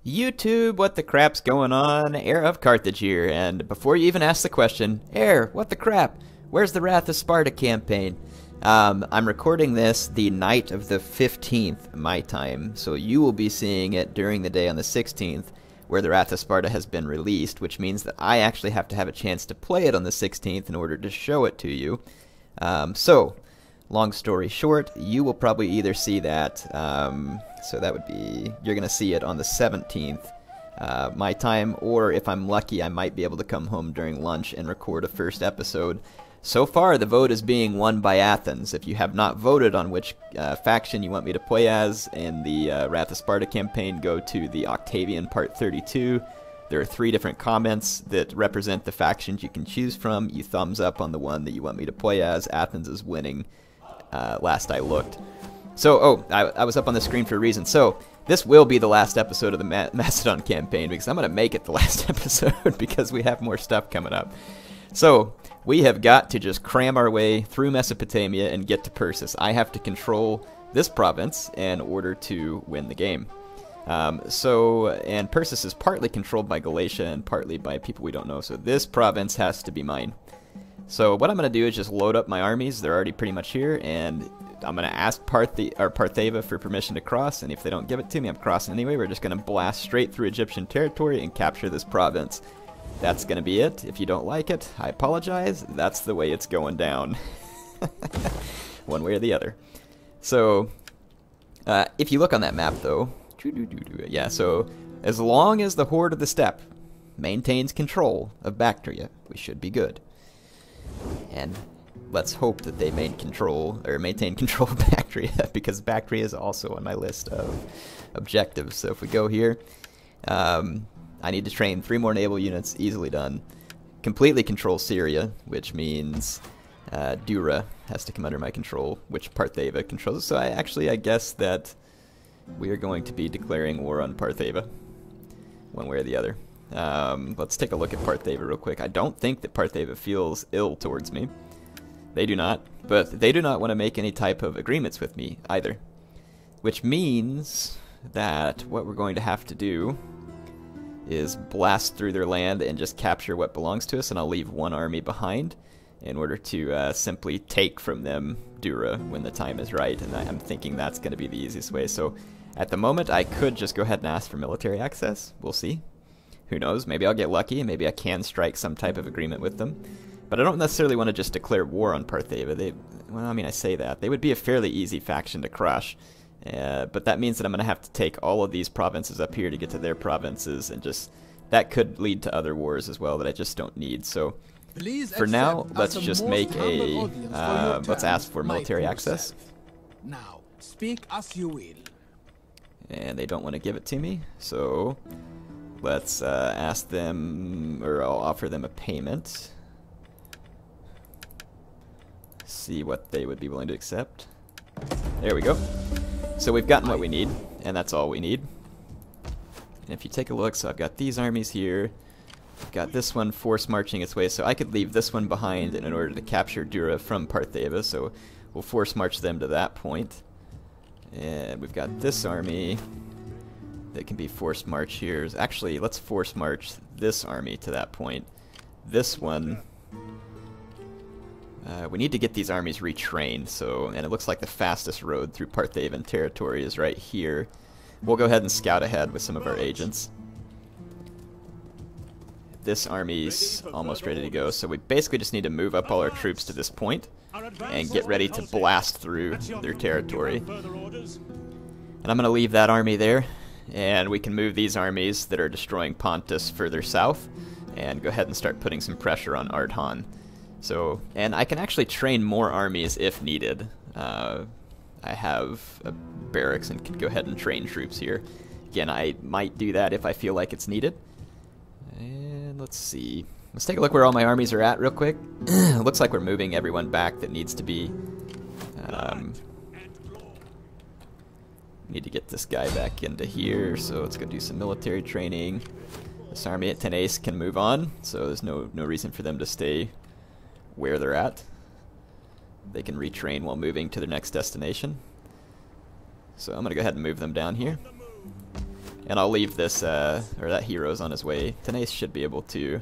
YouTube, what the crap's going on? HeirofCarthage here, and before you even ask the question, Heir, what the crap? Where's the Wrath of Sparta campaign? I'm recording this the night of the 15th, my time, so you will be seeing it during the day on the 16th, where the Wrath of Sparta has been released, which means that I actually have to have a chance to play it on the 16th in order to show it to you. So, long story short, you will probably either see that, so that would be, you're going to see it on the 17th, my time, or if I'm lucky, I might be able to come home during lunch and record a first episode. So far, the vote is being won by Athens. If you have not voted on which faction you want me to play as in the Wrath of Sparta campaign, go to the Octavian Part 32. There are 3 different comments that represent the factions you can choose from. You thumbs up on the one that you want me to play as. Athens is winning, last I looked. So, I was up on the screen for a reason. So, this will be the last episode of the Macedon campaign, because I'm going to make it the last episode because we have more stuff coming up. So, we have got to just cram our way through Mesopotamia and get to Persis. I have to control this province in order to win the game. And Persis is partly controlled by Galatia and partly by people we don't know, so this province has to be mine. So what I'm going to do is just load up my armies. They're already pretty much here, and I'm going to ask Partheva for permission to cross, and if they don't give it to me, I'm crossing anyway. We're just going to blast straight through Egyptian territory and capture this province. That's going to be it. If you don't like it, I apologize. That's the way it's going down. One way or the other. So, if you look on that map, though, yeah, so as long as the Horde of the Steppe maintains control of Bactria, we should be good. And let's hope that they maintain control of Bactria, because Bactria is also on my list of objectives. So if we go here, I need to train 3 more naval units, easily done. Completely control Syria, which means Dura has to come under my control, which Partheva controls. So I guess that we are going to be declaring war on Partheva, one way or the other. Let's take a look at Partheva real quick. I don't think that Partheva feels ill towards me. They do not, but they do not want to make any type of agreements with me either. Which means that what we're going to have to do is blast through their land and just capture what belongs to us, and I'll leave 1 army behind in order to simply take from them Dura when the time is right, and I'm thinking that's going to be the easiest way. So at the moment, I could just go ahead and ask for military access. We'll see. Who knows? Maybe I'll get lucky, and maybe I can strike some type of agreement with them. But I don't necessarily want to just declare war on Partheva. Well, I mean, I say that. They would be a fairly easy faction to crush. But that means that I'm going to have to take all of these provinces up here to get to their provinces, and just that could lead to other wars as well that I just don't need. So for now, let's just make a let's ask for military access. Now, speak as you will. And they don't want to give it to me, so let's ask them, or I'll offer them a payment. See what they would be willing to accept. There we go. So we've gotten what we need, and that's all we need. And if you take a look, so I've got these armies here. I've got this one force marching its way, so I could leave this one behind in order to capture Dura from Partheva, so we'll force march them to that point. And we've got this army that can be force march here. Actually, let's force march this army to that point. This one, we need to get these armies retrained, and it looks like the fastest road through Parthevan territory is right here. We'll go ahead and scout ahead with some of our agents. This army's almost ready to go, so we basically just need to move up all our troops to this point and get ready to blast through their territory. And I'm going to leave that army there, and we can move these armies that are destroying Pontus further south and go ahead and start putting some pressure on Ardhan. So, and I can actually train more armies if needed. I have a barracks and can go ahead and train troops here. Again, I might do that if I feel like it's needed. And let's see. Let's take a look where all my armies are at real quick. It looks like we're moving everyone back that needs to be. Need to get this guy back into here, so let's go do some military training. This army at Tenace can move on, so there's no reason for them to stay where they're at. They can retrain while moving to their next destination. So I'm going to go ahead and move them down here. And I'll leave this, or that hero's on his way. Tenace should be able to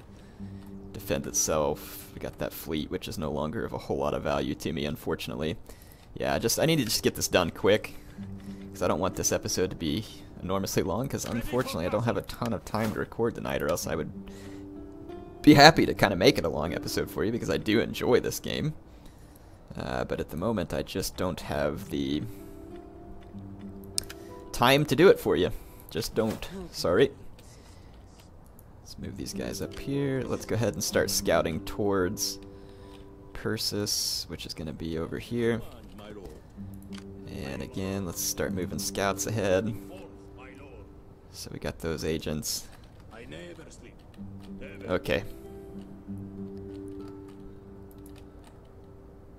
defend itself. We got that fleet, which is no longer of a whole lot of value to me, unfortunately. Yeah, I need to just get this done quick, because I don't want this episode to be enormously long, because unfortunately I don't have a ton of time to record tonight, or else I would be happy to kind of make it a long episode for you, because I do enjoy this game. But at the moment I just don't have the time to do it for you. Just don't. Sorry. Let's move these guys up here. Let's go ahead and start scouting towards Persis, which is going to be over here. And again, let's start moving scouts ahead. So we got those agents. Okay.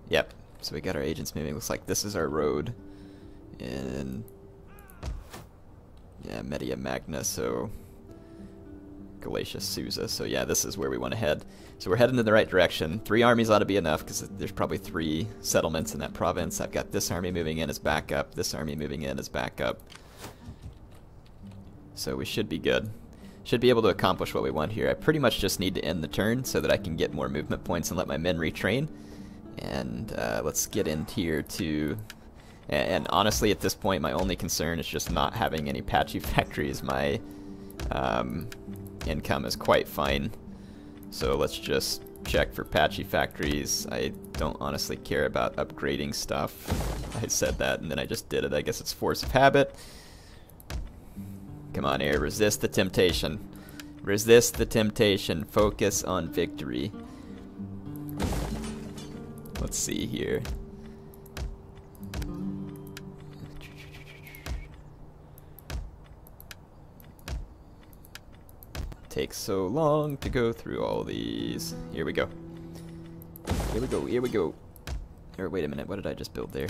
Yep. So we got our agents moving. Looks like this is our road in, yeah, Media Magna, so Galatia Susa. So yeah, this is where we want to head. So we're heading in the right direction. 3 armies ought to be enough, because there's probably 3 settlements in that province. I've got this army moving in as backup, this army moving in as backup. So we should be good. Should be able to accomplish what we want here. I pretty much just need to end the turn so that I can get more movement points and let my men retrain. And let's get in here to... And honestly, at this point, my only concern is just not having any Patchy factories. My income is quite fine. So let's just check for Patchy factories. I don't honestly care about upgrading stuff. I said that, and then I just did it. I guess it's force of habit. Come on, Heir. Resist the temptation. Resist the temptation. Focus on victory. Let's see here. Takes so long to go through all these. Here we go. Here we go. Here we go. Or wait a minute. What did I just build there?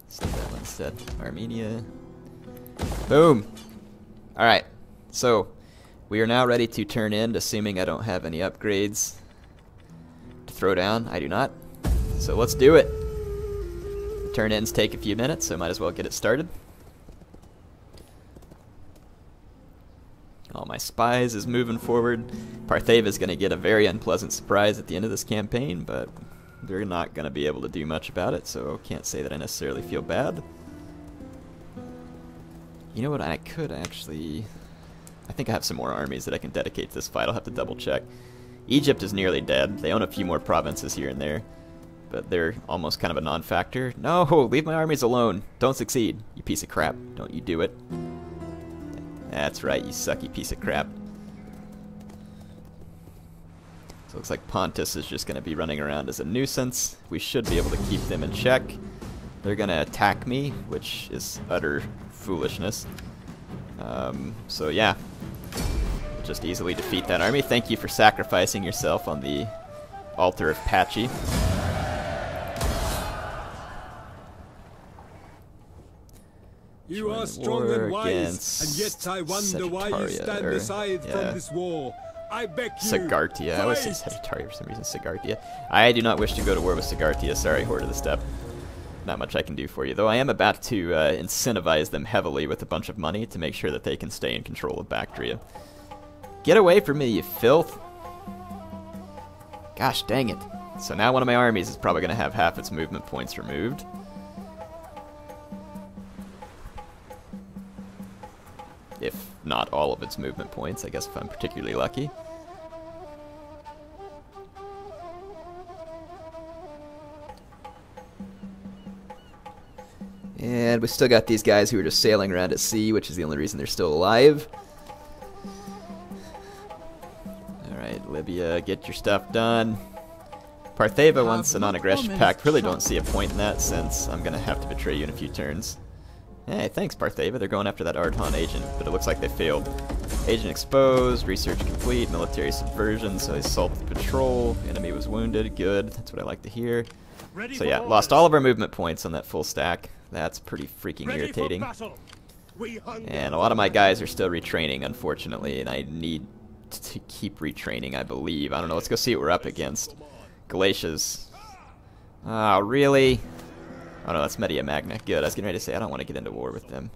Let's do that one instead. Armenia. Boom. All right. So we are now ready to turn in, assuming I don't have any upgrades to throw down. I do not. So let's do it. Turn-ins take a few minutes, so might as well get it started. All my spies is moving forward. Partheva is going to get a very unpleasant surprise at the end of this campaign, but they're not going to be able to do much about it, so can't say that I necessarily feel bad. You know what, I could actually... I think I have some more armies that I can dedicate to this fight. I'll have to double check. Egypt is nearly dead. They own a few more provinces here and there, but they're almost kind of a non-factor. No, leave my armies alone. Don't succeed, you piece of crap. Don't you do it. That's right, you sucky piece of crap. So it looks like Pontus is just going to be running around as a nuisance. We should be able to keep them in check. They're going to attack me, which is utter foolishness. So yeah, just easily defeat that army. Thank you for sacrificing yourself on the altar of Patchy. You are strong and wise, and yet I wonder why you stand aside from this war. I beg you, Sagartia. I always say Sagittaria for some reason. Sagartia. I do not wish to go to war with Sagartia. Sorry, Horde of the Steppe. Not much I can do for you, though I am about to incentivize them heavily with a bunch of money to make sure that they can stay in control of Bactria. Get away from me, you filth! Gosh dang it. So now one of my armies is probably going to have half its movement points removed. If not all of its movement points, I guess if I'm particularly lucky. And we still got these guys who are just sailing around at sea, which is the only reason they're still alive. Alright, Libya, get your stuff done. Partheva wants a non-aggression pact. Really don't see a point in that, since I'm going to have to betray you in a few turns. Hey, thanks Partheva. They're going after that Ardhan agent, but it looks like they failed. Agent exposed, research complete, military subversion, so assault with patrol, enemy was wounded, good, that's what I like to hear. So yeah, lost all of our movement points on that full stack. That's pretty freaking irritating. And a lot of my guys are still retraining, unfortunately, and I need to keep retraining, I believe. I don't know, let's go see what we're up against. Galatia's. Oh, really? Oh no, that's Media Magna. Good, I was getting ready to say I don't want to get into war with them.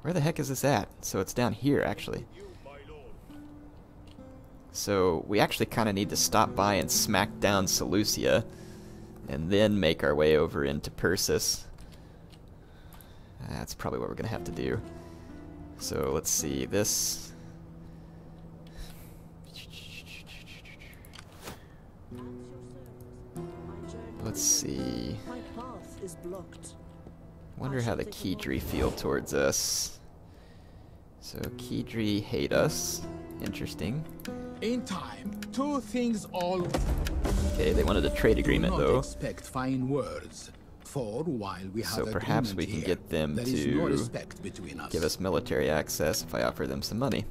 Where the heck is this at? So it's down here, actually. So we actually kind of need to stop by and smack down Seleucia, and then make our way over into Persis. That's probably what we're going to have to do. So let's see, this... Let's see... Wonder how the Kidri feel towards us. So Kidri hate us. Interesting. In time, two things all. Okay, they wanted a trade agreement though. Expect fine words. For while we have So perhaps we can get them to give us military access if I offer them some money.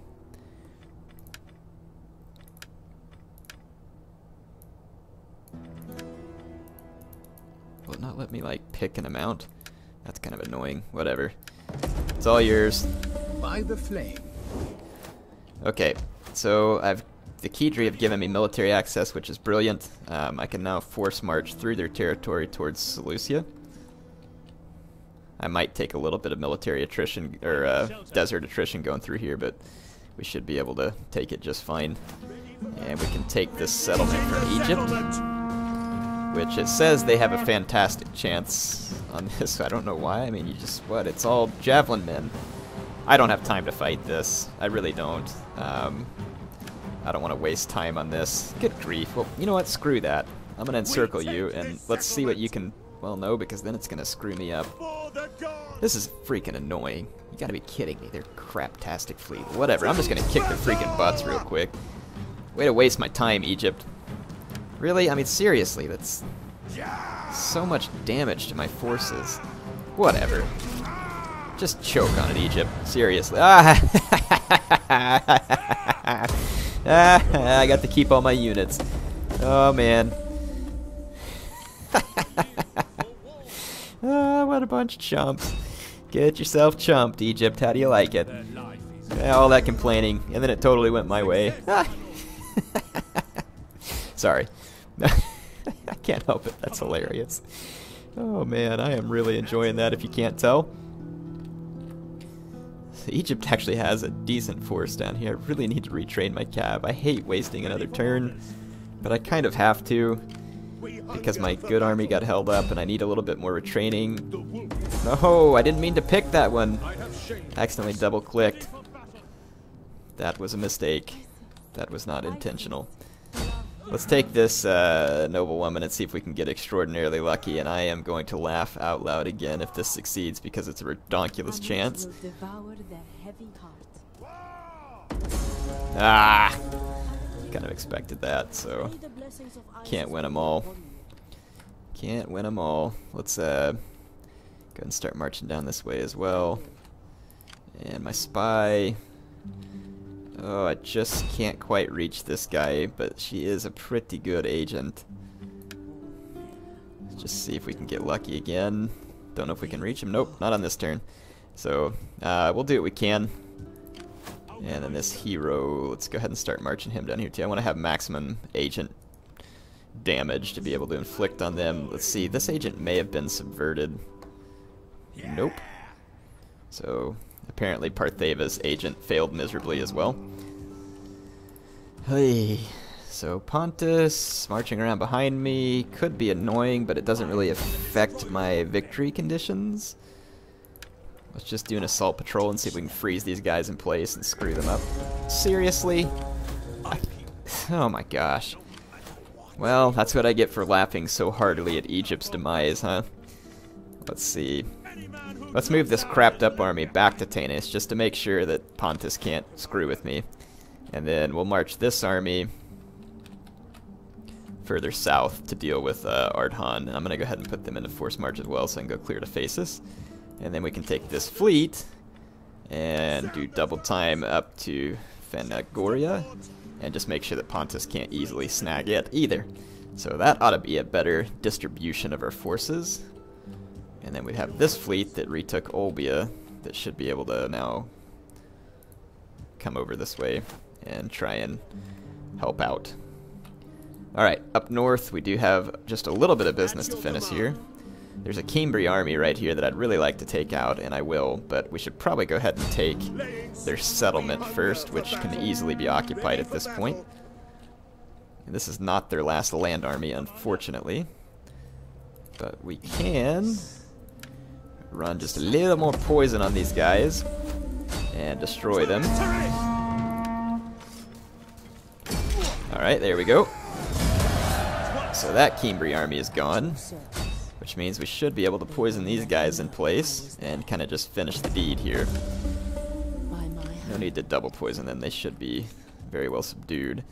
Will it not let me like pick an amount? That's kind of annoying. Whatever. It's all yours. By the flame. Okay, so the Kidri have given me military access, which is brilliant. I can now force march through their territory towards Seleucia. I might take a little bit of military attrition, or desert attrition going through here, but we should be able to take it just fine. And we can take this settlement from Egypt, which it says they have a fantastic chance on this. I don't know why. I mean, you just, what? It's all javelin men. I don't have time to fight this. I really don't. I don't want to waste time on this. Good grief. Well, you know what? Screw that. I'm going to encircle you, and let's see what you can... Well, no, because then it's going to screw me up. This is freaking annoying. You got to be kidding me. They're craptastic fleet. Whatever. I'm just going to kick their freaking butts real quick. Way to waste my time, Egypt. Really? I mean, seriously, that's so much damage to my forces. Whatever. Just choke on it, Egypt. Seriously. I got to keep all my units. Oh, man. Oh, what a bunch of chumps. Get yourself chumped, Egypt. How do you like it? All that complaining, and then it totally went my way. Sorry. I can't help it. That's hilarious. Oh, man. I am really enjoying that, if you can't tell. Egypt actually has a decent force down here. I really need to retrain my cav. I hate wasting another turn, but I kind of have to because my good army got held up and I need a little bit more retraining. No, I didn't mean to pick that one. Accidentally double-clicked. That was a mistake. That was not intentional. Let's take this noblewoman and see if we can get extraordinarily lucky, and I am going to laugh out loud again if this succeeds because it's a redonkulous chance. Ah! Kind of expected that, so can't win them all. Can't win them all. Let's go ahead and start marching down this way as well. And my spy... Oh, I just can't quite reach this guy, but she is a pretty good agent. Let's just see if we can get lucky again. Don't know if we can reach him. Nope, not on this turn. So, we'll do what we can. And then this hero, let's go ahead and start marching him down here too. I want to have maximum agent damage to be able to inflict on them. Let's see, this agent may have been subverted. Nope. So... apparently Partheva's agent failed miserably as well. Hey, so Pontus marching around behind me could be annoying, but it doesn't really affect my victory conditions. Let's just do an assault patrol and see if we can freeze these guys in place and screw them up. Seriously? Oh my gosh. Well, that's what I get for laughing so heartily at Egypt's demise, huh? Let's see. Let's move this crapped up army back to Tanis just to make sure that Pontus can't screw with me. And then we'll march this army further south to deal with Ardhan. And I'm going to go ahead and put them into force march as well so I can go clear to Phasis. And then we can take this fleet and do double time up to Phanagoria and just make sure that Pontus can't easily snag it either. So that ought to be a better distribution of our forces. And then we have this fleet that retook Olbia that should be able to now come over this way and try and help out. Alright, up north we do have just a little bit of business to finish here. There's a Cambry army right here that I'd really like to take out, and I will, but we should probably go ahead and take their settlement first, which can easily be occupied at this point. And this is not their last land army, unfortunately. But we can run just a little more poison on these guys and destroy them. Alright, there we go. So that Cambry army is gone, which means we should be able to poison these guys in place and kind of just finish the deed here. No need to double poison them, they should be very well subdued.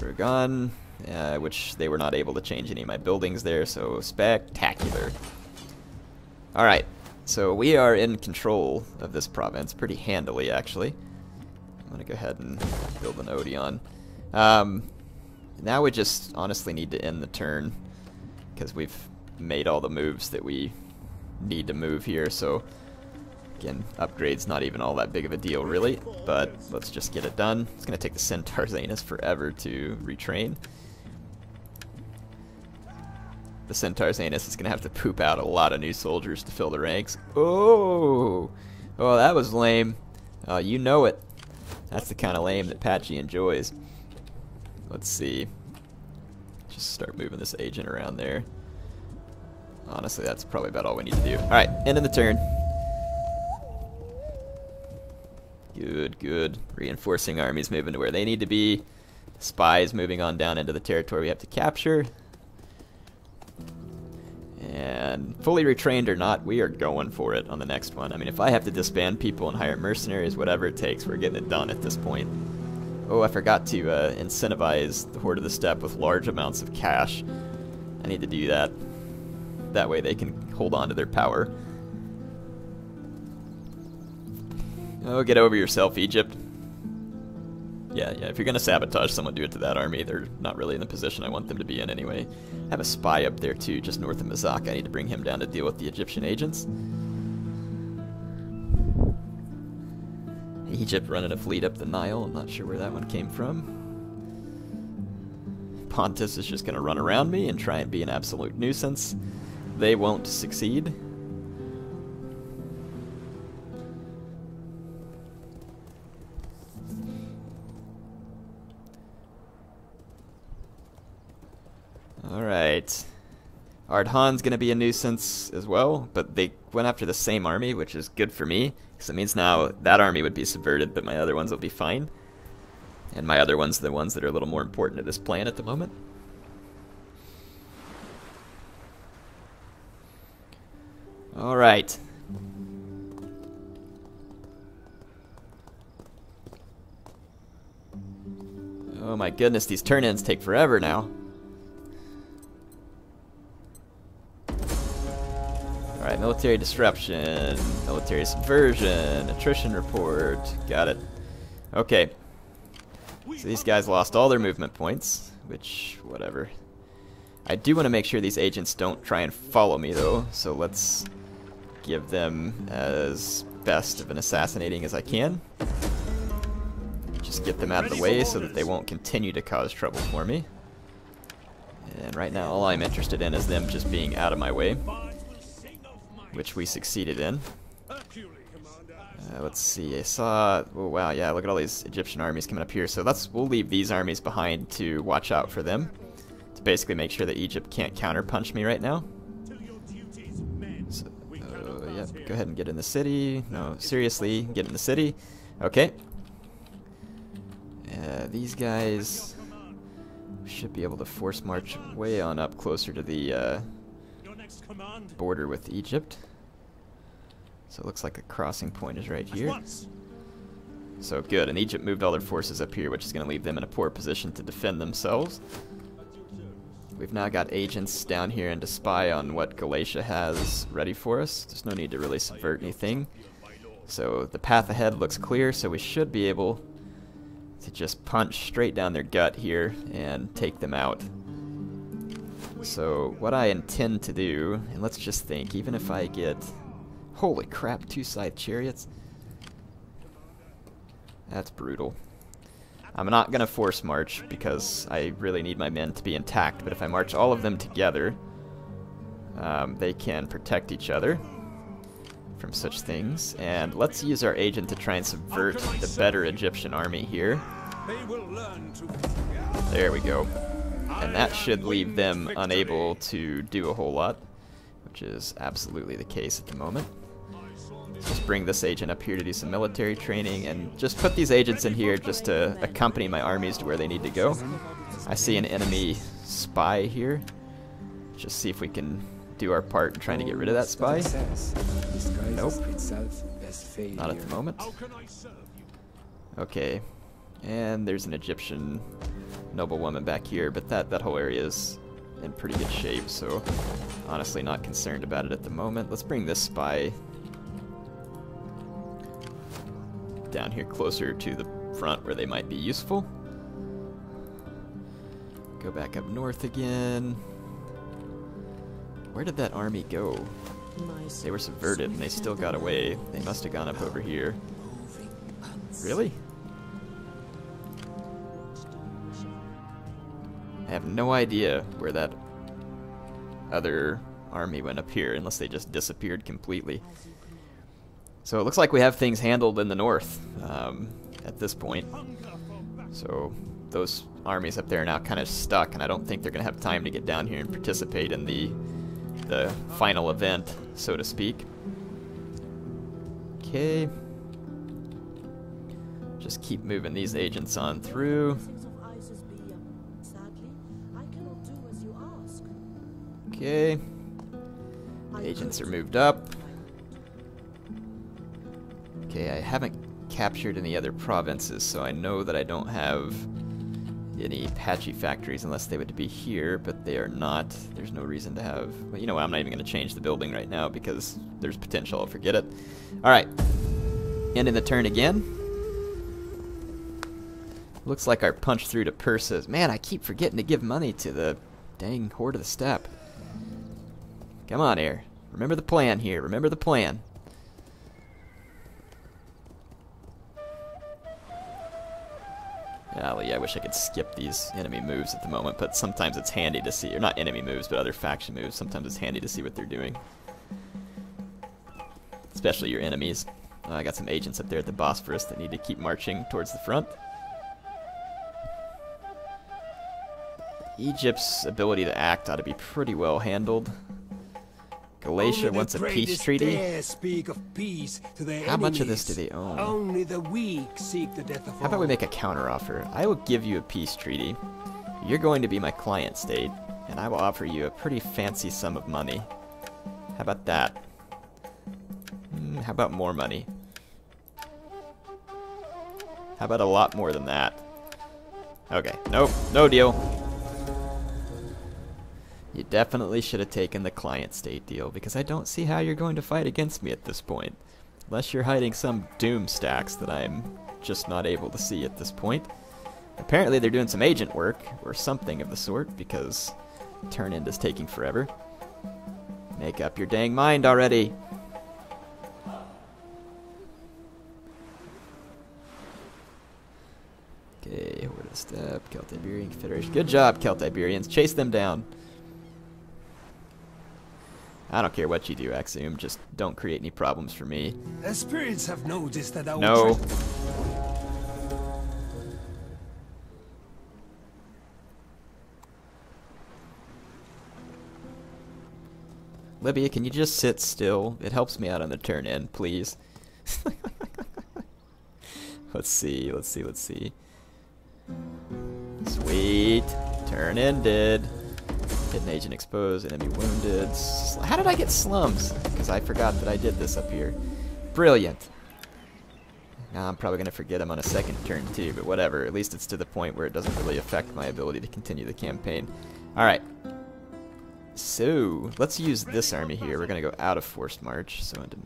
We're gone, which they were not able to change any of my buildings there, so spectacular. Alright, so we are in control of this province pretty handily, actually. I'm going to go ahead and build an Odeon. Now we just honestly need to end the turn, because we've made all the moves that we need to move here, so again, upgrade's not even all that big of a deal really, but let's just get it done. It's going to take the Centaur Zanus forever to retrain. The Centaur Zanus is going to have to poop out a lot of new soldiers to fill the ranks. Oh, that was lame. You know it. That's the kind of lame that Patchy enjoys. Let's see. Just start moving this agent around there. Honestly, that's probably about all we need to do. Alright, end of the turn. Good, good. Reinforcing armies moving to where they need to be. Spies moving on down into the territory we have to capture. And fully retrained or not, we are going for it on the next one. I mean, if I have to disband people and hire mercenaries, whatever it takes, we're getting it done at this point. Oh, I forgot to incentivize the Horde of the Steppe with large amounts of cash. I need to do that. That way they can hold on to their power. Oh, get over yourself, Egypt. Yeah, if you're going to sabotage someone, do it to that army. They're not really in the position I want them to be in anyway. I have a spy up there too, just north of Mazak. I need to bring him down to deal with the Egyptian agents. Egypt running a fleet up the Nile. I'm not sure where that one came from. Pontus is just going to run around me and try and be an absolute nuisance. They won't succeed. Alright. Ardhan's going to be a nuisance as well, but they went after the same army, which is good for me, because it means now that army would be subverted, but my other ones will be fine. And my other ones are the ones that are a little more important to this plan at the moment. Alright. Oh my goodness, these turn-ins take forever now. Alright, military disruption, military subversion, attrition report, got it. Okay. So these guys lost all their movement points, which, whatever. I do want to make sure these agents don't try and follow me though, so let's give them as best of an assassinating as I can. Just get them out of the way so that they won't continue to cause trouble for me. And right now all I'm interested in is them just being out of my way, which we succeeded in. Let's see, I saw, oh wow, yeah, look at all these Egyptian armies coming up here, so we'll leave these armies behind to watch out for them, to basically make sure that Egypt can't counterpunch me right now. So, yep, go ahead and get in the city. No, seriously, get in the city. Okay. These guys should be able to force march way on up closer to the border with Egypt. So it looks like a crossing point is right here. So good, and Egypt moved all their forces up here, which is going to leave them in a poor position to defend themselves. We've now got agents down here and to spy on what Galatia has ready for us. There's no need to really subvert anything. So the path ahead looks clear, so we should be able to just punch straight down their gut here and take them out. So what I intend to do, and let's just think, even if I get, holy crap, 2 scythe chariots, that's brutal. I'm not going to force march because I really need my men to be intact, but if I march all of them together, they can protect each other from such things. And let's use our agent to try and subvert the better Egyptian army here. There we go. And that should leave them unable to do a whole lot, which is absolutely the case at the moment. Just bring this agent up here to do some military training, and just put these agents in here just to accompany my armies to where they need to go. I see an enemy spy here. Just see if we can do our part in trying to get rid of that spy. Nope. Not at the moment. Okay. And there's an Egyptian noblewoman back here, but that whole area is in pretty good shape, so honestly not concerned about it at the moment. Let's bring this spy down here closer to the front where they might be useful. Go back up north again. Where did that army go? They were subverted and they still got away. They must have gone up over here. Really? I have no idea where that other army went up here, unless they just disappeared completely. So it looks like we have things handled in the north at this point. So those armies up there are now kind of stuck, and I don't think they're going to have time to get down here and participate in the final event, so to speak. Okay. Just keep moving these agents on through. Okay. Agents are moved up. Okay, I haven't captured any other provinces, so I know that I don't have any Patchy factories unless they would be here, but they are not. There's no reason to have... Well, you know what, I'm not even going to change the building right now because there's potential. I'll forget it. Alright. Ending the turn again. Looks like our punch through to purses. Man, I keep forgetting to give money to the dang Horde of the Steppe. Come on, Heir. Remember the plan here. Remember the plan. Golly, I wish I could skip these enemy moves at the moment, but sometimes it's handy to see, or not enemy moves, but other faction moves. Sometimes it's handy to see what they're doing. Especially your enemies. I got some agents up there at the Bosphorus that need to keep marching towards the front. Egypt's ability to act ought to be pretty well handled. Galatia wants a peace treaty. How much of this do they own? Only the weak seek the death of How about we make a counteroffer? I will give you a peace treaty. You're going to be my client state, and I will offer you a pretty fancy sum of money. How about that? How about more money? How about a lot more than that? Okay, nope, no deal. You definitely should have taken the client state deal, because I don't see how you're going to fight against me at this point. Unless you're hiding some doom stacks that I'm just not able to see at this point. Apparently they're doing some agent work, or something of the sort, because turn end is taking forever. Make up your dang mind already! Okay, Horde of the Steppe, Celtiberian Confederation. Good job, Celtiberians. Chase them down. I don't care what you do, Axiom. Just don't create any problems for me. The spirits have noticed that our No. Libya, can you just sit still? It helps me out on the turn end, please. Let's see, let's see, let's see. Sweet. Turn ended. Hidden agent exposed, enemy wounded. How did I get slums? Because I forgot that I did this up here. Brilliant. Now I'm probably going to forget him on a second turn too, but whatever. At least it's to the point where it doesn't really affect my ability to continue the campaign. Alright. So, let's use this army here. We're going to go out of forced march, so into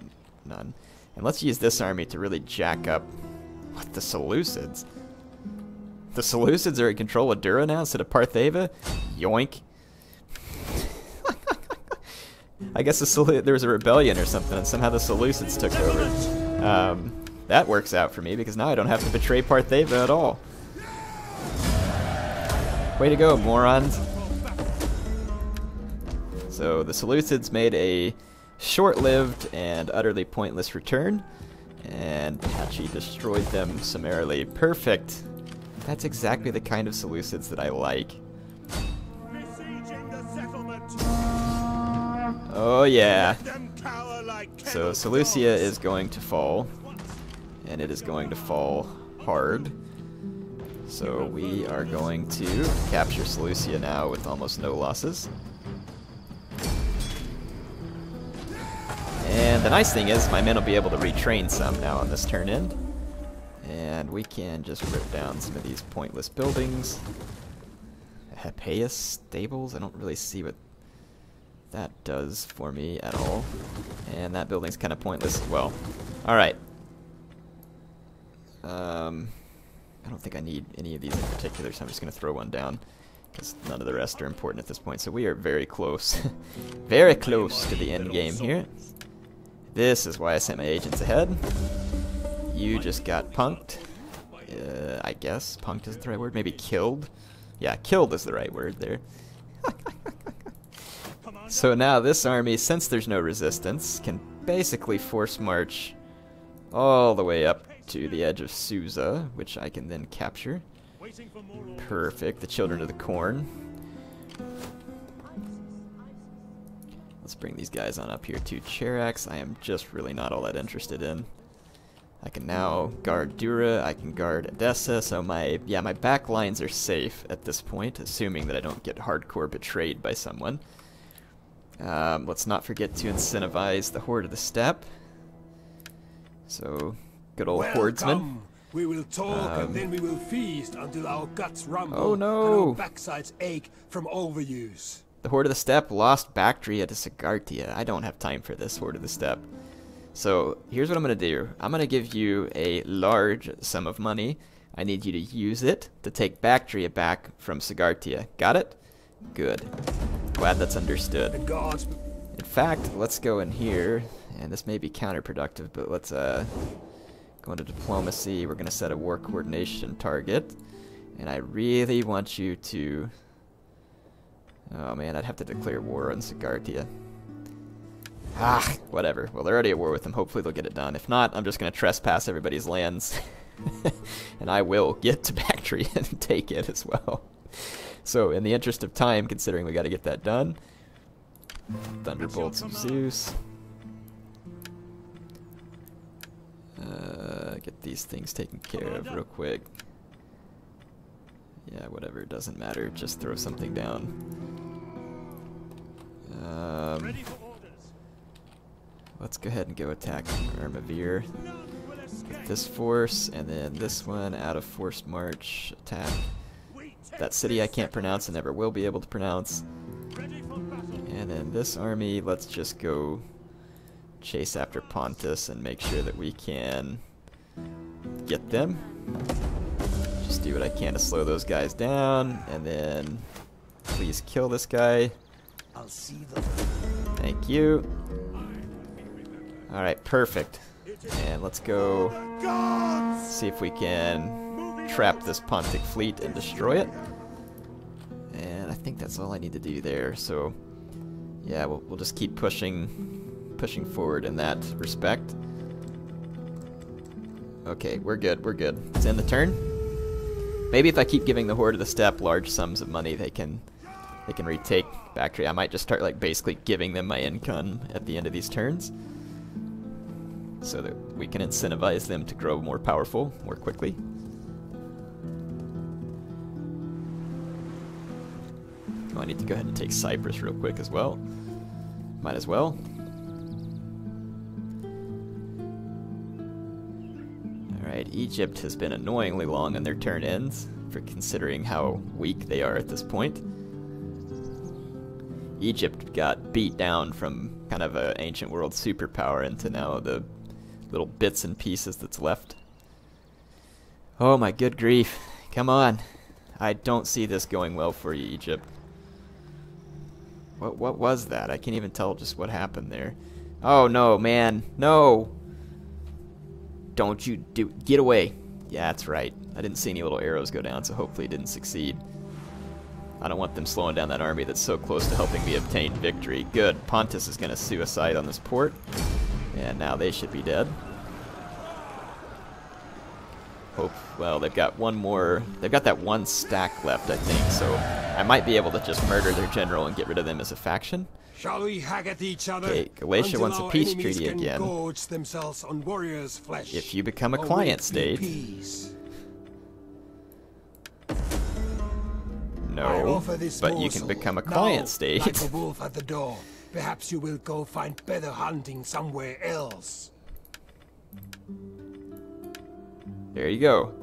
none. And let's use this army to really jack up... What, the Seleucids? The Seleucids are in control of Dura now instead of Partheva? Yoink. I guess there was a rebellion or something, and somehow the Seleucids took over. That works out for me, because now I don't have to betray Partheva at all. Way to go, morons. So the Seleucids made a short-lived and utterly pointless return, and Patchy destroyed them summarily. Perfect. That's exactly the kind of Seleucids that I like. Oh yeah. So Seleucia is going to fall, and it is going to fall hard. So we are going to capture Seleucia now with almost no losses. And the nice thing is my men will be able to retrain some now on this turn end. And we can just rip down some of these pointless buildings. Hephaeus stables? I don't really see what that does for me at all. And that building's kind of pointless as well. Alright. I don't think I need any of these in particular, so I'm just going to throw one down, because none of the rest are important at this point. So we are very close. Very close to the end game here. This is why I sent my agents ahead. You just got punked. I guess. Punked is the right word. Maybe killed. Yeah, killed is the right word there. So now this army, since there's no resistance, can basically force march all the way up to the edge of Susa, which I can then capture. Perfect. The Children of the Corn. Let's bring these guys on up here to Charax. I am just really not all that interested in. I can now guard Dura, I can guard Edessa, so my back lines are safe at this point, assuming that I don't get hardcore betrayed by someone. Let's not forget to incentivize the Horde of the Steppe. So, good old hordsman. We will talk and then we will feast until our guts rumble. Oh no! And our backsides ache from overuse. The Horde of the Steppe lost Bactria to Sagartia. I don't have time for this, Horde of the Steppe. So, here's what I'm going to do. I'm going to give you a large sum of money. I need you to use it to take Bactria back from Sagartia. Got it? Good. Glad that's understood. In fact, let's go in here, and this may be counterproductive, but let's go into diplomacy. We're going to set a war coordination target, and I really want you to... Oh man, I'd have to declare war on Sagartia. Ah, whatever. Well, they're already at war with them. Hopefully they'll get it done. If not, I'm just going to trespass everybody's lands, and I will get to Bactria and take it as well. So, in the interest of time, considering we got to get that done, Thunderbolts of Zeus. Get these things taken care of real quick. Yeah, whatever, it doesn't matter. Just throw something down. Let's go ahead and go attack Armavir with this force, and then this one out of forced march attack. That city I can't pronounce and never will be able to pronounce. And then this army, let's just go chase after Pontus and make sure that we can get them. Just do what I can to slow those guys down, and then please kill this guy. I'll see them. Thank you. Alright, perfect. And let's go see if we can trap this Pontic fleet and destroy it. And I think that's all I need to do there. So, yeah, we'll just keep pushing forward in that respect. Okay, we're good, we're good. It's in the turn. Maybe if I keep giving the Horde of the Steppe large sums of money, they can retake Bactria. I might just start like basically giving them my income at the end of these turns, so that we can incentivize them to grow more powerful more quickly. Oh, I need to go ahead and take Cyprus real quick as well. Might as well. Alright, Egypt has been annoyingly long on their turn ends, for considering how weak they are at this point. Egypt got beat down from kind of an ancient world superpower into now the little bits and pieces that's left. Oh my good grief. Come on. I don't see this going well for you, Egypt. What was that? I can't even tell just what happened there. Oh no, man. No! Don't you get away. Yeah, that's right. I didn't see any little arrows go down, so hopefully it didn't succeed. I don't want them slowing down that army that's so close to helping me obtain victory. Good. Pontus is going to suicide on this port. And now they should be dead. Hope. Well, they've got one more. They've got that one stack left, I think. So I might be able to just murder their general and get rid of them as a faction. Shall we hack at each other? Okay, Galatia wants a peace treaty again. Gorge themselves on warriors' flesh. If you become a client state. No, but you can become a client state. Like a wolf at the door. Perhaps you will go find better hunting somewhere else. There you go.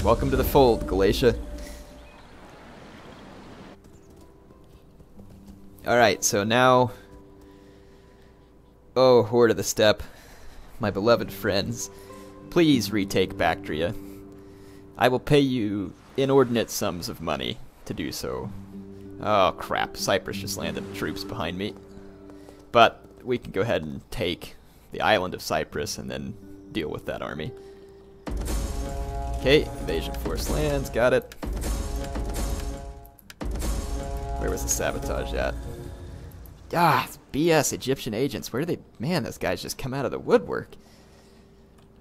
Welcome to the fold, Galatia. Alright, so now... Oh, Horde of the Steppe. My beloved friends. Please retake Bactria. I will pay you inordinate sums of money to do so. Oh, crap. Cyprus just landed troops behind me. But we can go ahead and take the island of Cyprus and then deal with that army. Okay, invasion force lands. Got it. Where was the sabotage at? Ah, it's BS, Egyptian agents. Where do they... Man, those guys just come out of the woodwork.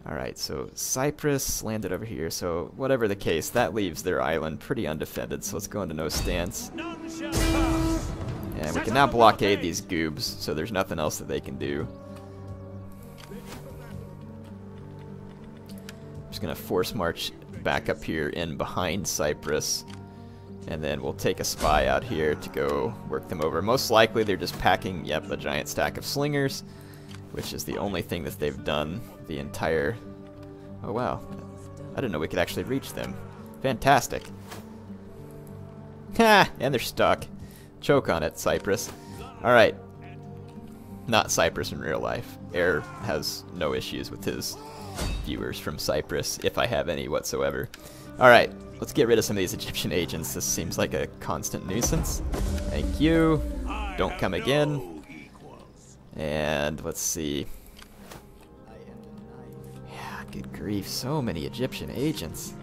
Alright, so Cyprus landed over here. So whatever the case, that leaves their island pretty undefended. So let's go into no stance. And we can now blockade these goobs, so there's nothing else that they can do. I'm just going to force march back up here in behind Cyprus. And then we'll take a spy out here to go work them over. Most likely they're just packing, yep, a giant stack of slingers, which is the only thing that they've done the entire... Oh, wow. I didn't know we could actually reach them. Fantastic. Ha! And they're stuck. Choke on it, Cyprus. Alright. Not Cyprus in real life. Heir has no issues with his viewers from Cyprus, if I have any whatsoever. Alright, let's get rid of some of these Egyptian agents. This seems like a constant nuisance. Thank you. Don't come again. And let's see. Yeah, good grief. So many Egyptian agents.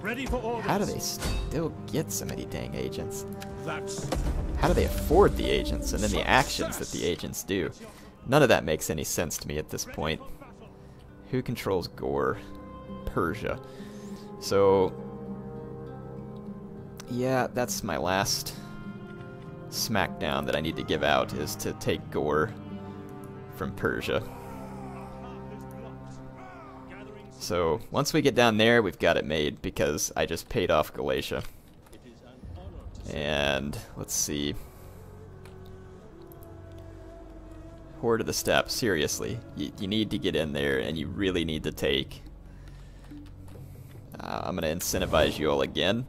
How do they still get so many dang agents? How do they afford the agents and then the actions that the agents do? None of that makes any sense to me at this point. Who controls Gore? Persia. So, yeah, that's my last smackdown that I need to give out, is to take Gore from Persia. So, once we get down there, we've got it made, because I just paid off Galatia. And, let's see. Horde of the Steppe, seriously. You need to get in there, and you really need to take... I'm going to incentivize you all again.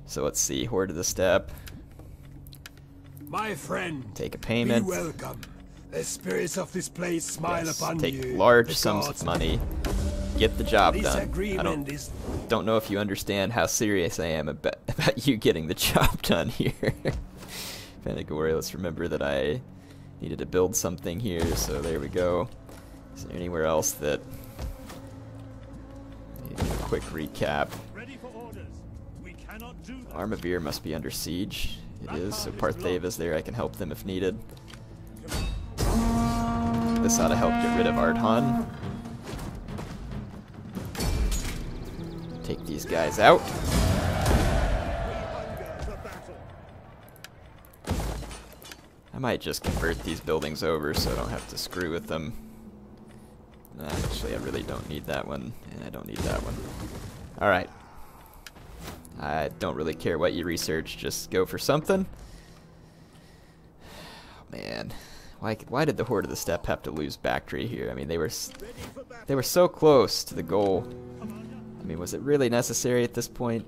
So let's see, Horde of the Steppe. My friend, take a payment. Be welcome. The spirits of this place smile upon take you. Large sums of money. Get the job done. I don't know if you understand how serious I am about you getting the job done here. Panagore, let's remember that I needed to build something here, so there we go. Is there anywhere else that... A quick recap. Armavir must be under siege. It is, so Parthave is there. I can help them if needed. This ought to help get rid of Ardhan. Take these guys out. I might just convert these buildings over so I don't have to screw with them. Actually, I really don't need that one, and I don't need that one. Alright. I don't really care what you research, just go for something. Oh, man. Why did the Horde of the Steppe have to lose Bactria here? I mean, they were so close to the goal. I mean, was it really necessary at this point?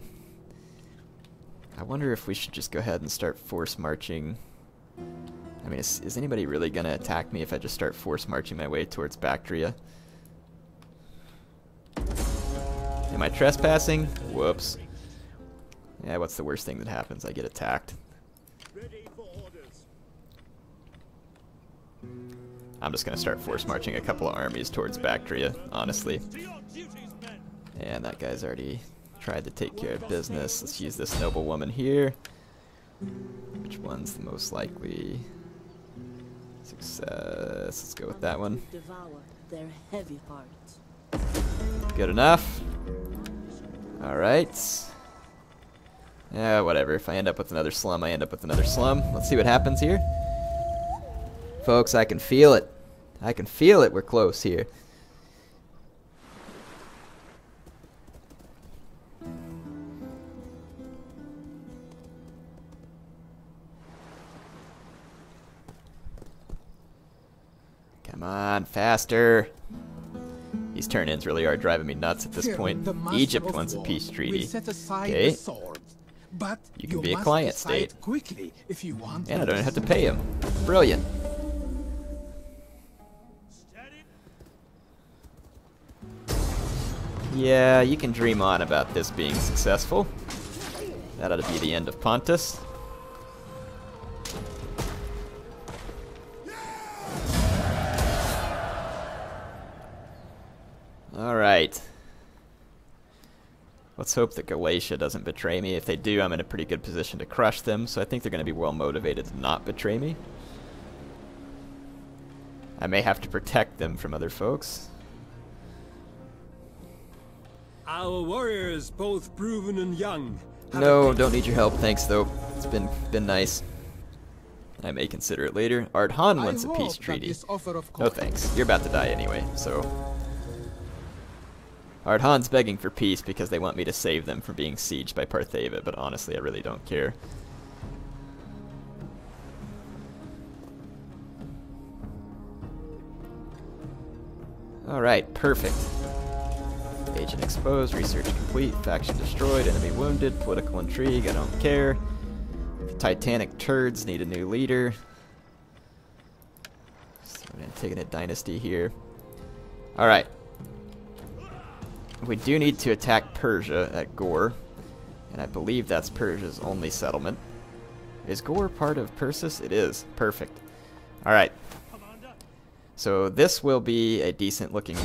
I wonder if we should just go ahead and start force marching. I mean, is anybody really going to attack me if I just start force marching my way towards Bactria? Am I trespassing? Whoops. Yeah, what's the worst thing that happens? I get attacked. I'm just going to start force marching a couple of armies towards Bactria, honestly. And that guy's already tried to take care of business. Let's use this noble woman here. Which one's the most likely success? Let's go with that one. Devour their heavy hearts. Good enough. Alright. Yeah, whatever. If I end up with another slum, I end up with another slum. Let's see what happens here. Folks, I can feel it. I can feel it. We're close here. Come on, faster. These turn-ins really are driving me nuts at this point. Egypt wants a peace treaty. Okay. You can be a client state. And I don't have to pay him. Brilliant. Yeah, you can dream on about this being successful. That ought to be the end of Pontus. Alright. Let's hope that Galatia doesn't betray me. If they do, I'm in a pretty good position to crush them, so I think they're going to be well motivated to not betray me. I may have to protect them from other folks. Our warriors, both proven and young. No, don't need your help, thanks though. It's been nice. I may consider it later. Ardhan wants a peace treaty. No thanks. You're about to die anyway, so... Ardhan's begging for peace because they want me to save them from being sieged by Partheva, but honestly I really don't care. Alright, perfect. Agent exposed, research complete, faction destroyed, enemy wounded, political intrigue, I don't care. The Titanic turds need a new leader. So I'm Antigonid dynasty here. Alright. We do need to attack Persia at Gore, and I believe that's Persia's only settlement. Is Gore part of Persis? It is. Perfect. Alright. So this will be a decent looking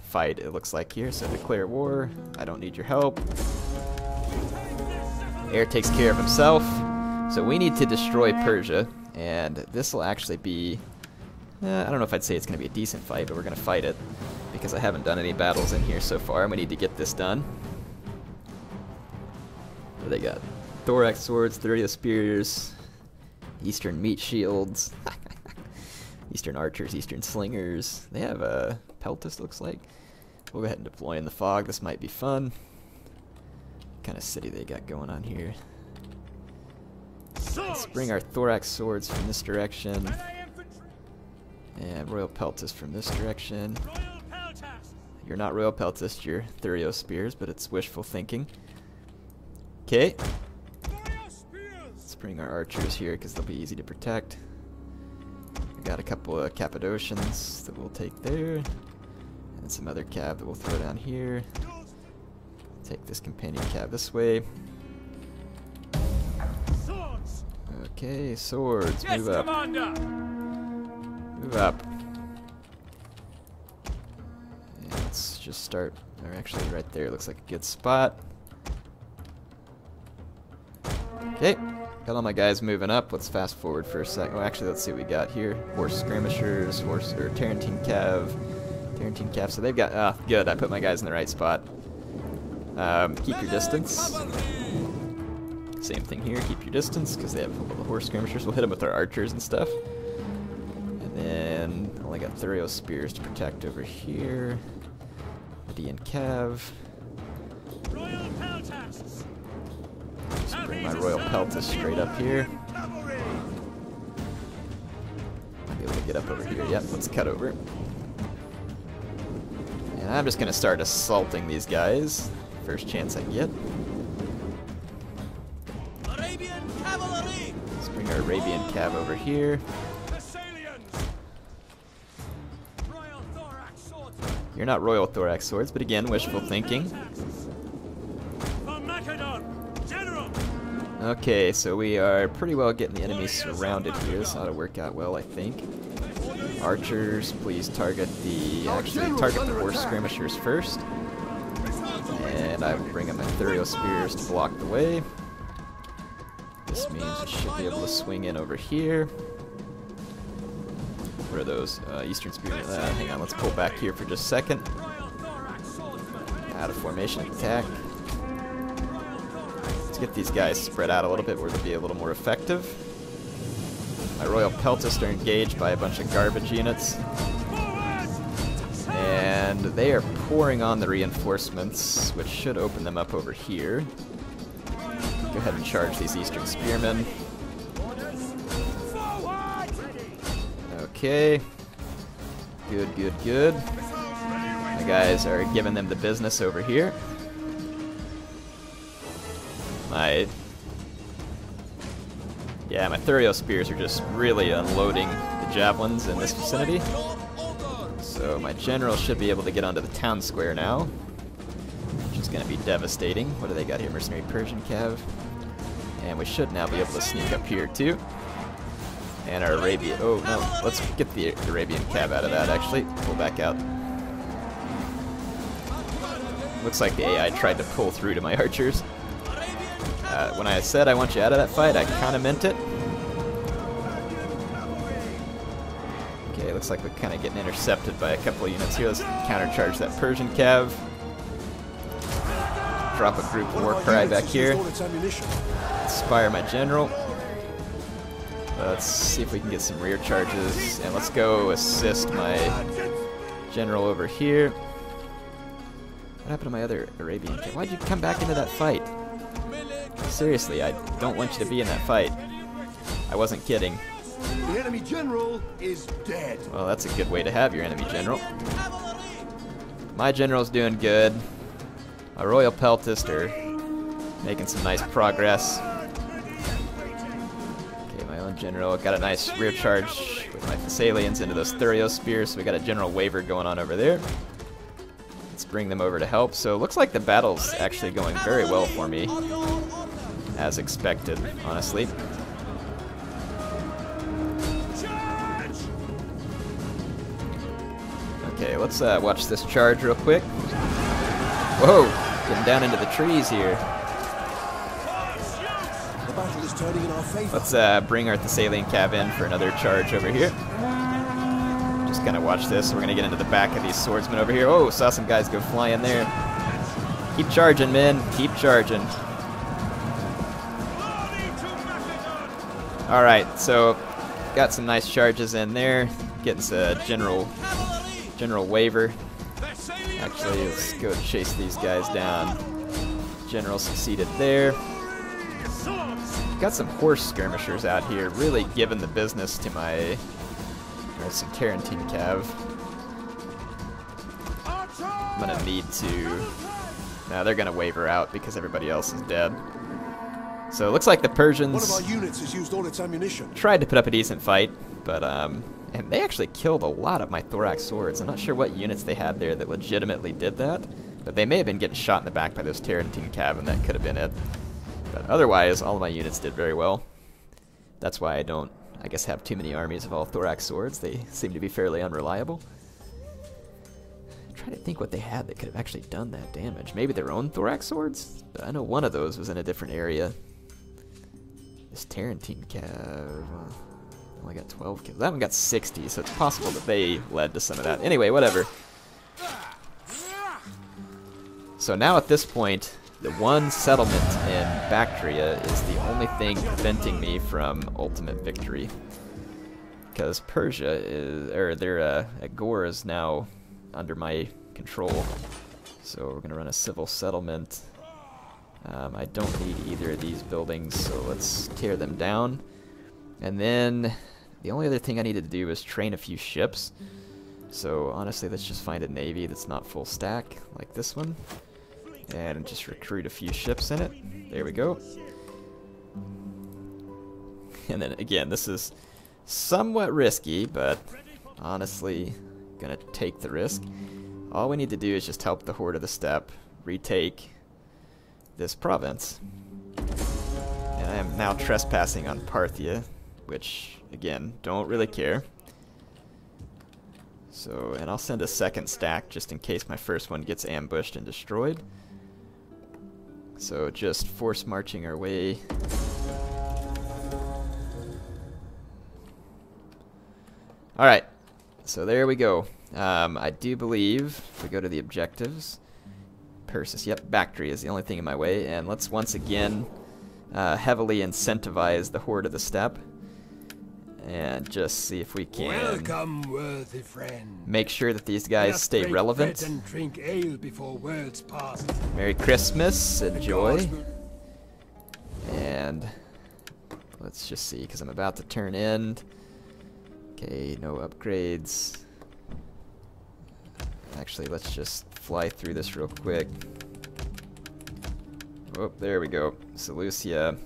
fight, it looks like here. So declare war. I don't need your help. Heir takes care of himself. So we need to destroy Persia, and this will actually be... I don't know if I'd say it's going to be a decent fight, but we're going to fight it. Because I haven't done any battles in here so far, and we need to get this done. What do they got? Thorax swords, Thurio spears, Eastern meat shields, Eastern archers, Eastern slingers. They have a peltis, looks like. We'll go ahead and deploy in the fog. This might be fun. What kind of city they got going on here? Let's bring our thorax swords from this direction. And royal peltis from this direction. You're not royal peltis, you're Thurio spears, but it's wishful thinking. Okay. Let's bring our archers here because they'll be easy to protect. We got a couple of Cappadocians that we'll take there. And some other cab that we'll throw down here. Take this companion cab this way. Okay, swords, move up. Move up. Let's just start, or actually right there looks like a good spot. Okay, got all my guys moving up. Let's fast forward for a sec. Oh, actually, let's see what we got here. Horse skirmishers, Tarentine cav. So they've got, good, I put my guys in the right spot. Keep your distance. Same thing here, keep your distance, because they have a couple of horse skirmishers. We'll hit them with our archers and stuff. And then, only got Thurio spears to protect over here. Median cav. Just bring my royal peltis straight up here. I'll be able to get up over here. Yep, let's cut over. And I'm just going to start assaulting these guys. First chance I get. Let's bring our Arabian cav over here. You're not royal thorax swords, but again, wishful thinking. Okay, so we are pretty well getting the enemy surrounded here. This ought to work out well, I think. Archers, please target the... Actually, target the horse skirmishers first. And And I will bring up my Thurio Spears to block the way. This means I should be able to swing in over here. Where are those? Eastern Spears. Hang on, let's pull back here for just a second. Out of formation attack. Let's get these guys spread out a little bit where they'll be a little more effective. My Royal Peltists are engaged by a bunch of garbage units. And they are pouring on the reinforcements, which should open them up over here. Go ahead and charge these Eastern Spearmen. Okay. Good, good, good. My guys are giving them the business over here. My Thurio Spears are just really unloading the javelins in this vicinity. So my general should be able to get onto the town square now, which is going to be devastating. What do they got here? Mercenary Persian Cav. And we should now be able to sneak up here too. And our Arabian... Oh, no. Let's get the Arabian Cav out of that, actually. Pull back out. Looks like the AI tried to pull through to my archers. When I said I want you out of that fight, I kind of meant it. Okay, looks like we're kind of getting intercepted by a couple of units here. Let's countercharge that Persian Cav. Drop a group war cry back here. Inspire my general. Let's see if we can get some rear charges. And let's go assist my general over here. What happened to my other Arabian Cav? Why'd you come back into that fight? Seriously, I don't want you to be in that fight. I wasn't kidding. The enemy general is dead. Well, that's a good way to have your enemy general. My general's doing good. My Royal Peltists are making some nice progress. Okay, my own general got a nice rear charge with my Thessalians into those Thurio Spears, so we got a general waver going on over there. Let's bring them over to help. So it looks like the battle's actually going very well for me, as expected, honestly. Okay, let's watch this charge real quick. Whoa, getting down into the trees here. The battle is turning in our favor. Let's bring our Thessalian Cav in for another charge over here. Just kind of watch this. We're going to get into the back of these swordsmen over here. Oh, saw some guys go flying there. Keep charging, men. Keep charging. Alright, so got some nice charges in there. Getting some general waver. Actually, let's go chase these guys down. General succeeded there. Got some horse skirmishers out here, really giving the business to my some Tarantine Cav. I'm gonna need to... Nah, they're gonna waver out because everybody else is dead. So it looks like the Persians One of our units has used all its ammunition. tried to put up a decent fight, but and they actually killed a lot of my thorax swords. I'm not sure what units they had there that legitimately did that, but they may have been getting shot in the back by those Tarantine Cav, and that could have been it. But otherwise, all of my units did very well. That's why I don't, I guess, have too many armies of all thorax swords. They seem to be fairly unreliable. I'm trying to think what they had that could have actually done that damage. Maybe their own thorax swords? But I know one of those was in a different area. This Tarantine Cav only got 12 kills. That one got 60, so it's possible that they led to some of that. Anyway, whatever. So now at this point, the one settlement in Bactria is the only thing preventing me from ultimate victory. Because Persia is, or their Agor is now under my control. So we're going to run a civil settlement. I don't need either of these buildings, so let's tear them down. And then the only other thing I needed to do is train a few ships. So honestly, let's just find a navy that's not full stack, like this one. And just recruit a few ships in it. There we go. And then again, this is somewhat risky, but honestly, gonna take the risk. All we need to do is just help the Horde of the Steppe retake this province. And I am now trespassing on Parthia, which, again, don't really care. So, and I'll send a second stack just in case my first one gets ambushed and destroyed. So just force marching our way. Alright, so there we go. I do believe, if we go to the objectives, Persis, yep, Bactria is the only thing in my way, and let's once again heavily incentivize the Horde of the Steppe, and just see if we can Welcome, worthy friend. make sure that these guys stay relevant. And drink ale before worlds pass. Merry Christmas, enjoy. And let's just see, because I'm about to turn in. Okay, no upgrades. Actually, let's just fly through this real quick. Oh, there we go. Seleucia.